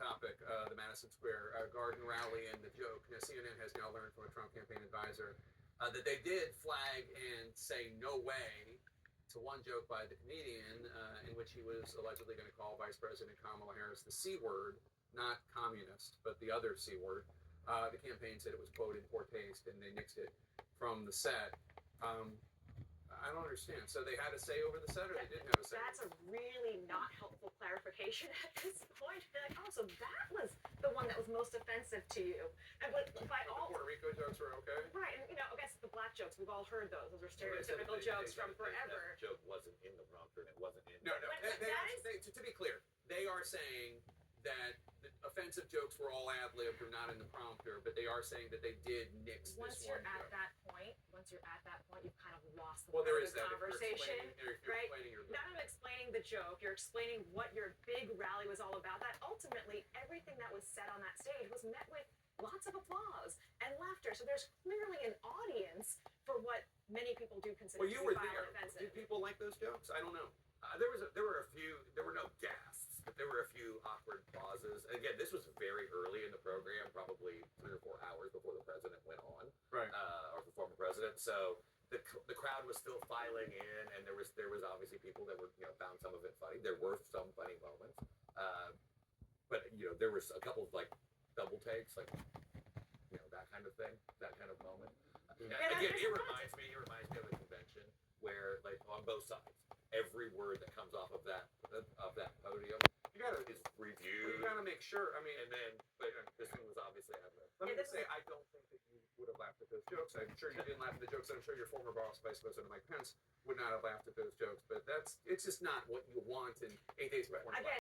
topic, the Madison Square Garden rally and the joke. Now, CNN has now learned from a Trump campaign advisor that they did flag and say no way to one joke by the comedian in which he was allegedly going to call Vice President Kamala Harris the C word, not communist, but the other C word. The campaign said it was, quote, in poor taste, and they nixed it from the set. I don't understand. So they had a say over the set, or they didn't have a say? That's a really not helpful clarification at this point. Be like, oh, so that was the one that was most offensive to you. And by all the Puerto Rico jokes were okay? Right, and I guess the black jokes, we've all heard those. Those are stereotypical jokes from forever. That joke wasn't in the prompter, and it wasn't in. No. To be clear, they are saying that the offensive jokes were all ad-libbed or not in the prompter, but they are saying that they did nix once this you're one at joke. that point, you've kind of lost the there is that conversation, right? Not only explaining the joke, you're explaining what your big rally was all about. That ultimately, everything that was said on that stage was met with lots of applause and laughter. So there's clearly an audience for what many people do consider to be violent offensive. Did people like those jokes? I don't know. There were no gasps, but there were a few awkward pauses. Again, this was very early in the program, probably 3 or 4 hours before the president went on, right? Or the former president. So the crowd was still filing in, and there was obviously people that were found some of it funny. There were some funny moments, but there was a couple of like double takes, like that kind of thing, that kind of moment. Again, it reminds me of a convention where, like, on both sides, every word that comes off of that podium is reviewed. You gotta make sure. I mean, and then, but this one was obviously ad-lib. Let me just say, I don't think that you would have laughed at those jokes. I'm sure you didn't laugh at the jokes. I'm sure your former boss, Vice President Mike Pence, would not have laughed at those jokes. But it's just not what you want in 8 days before. Again,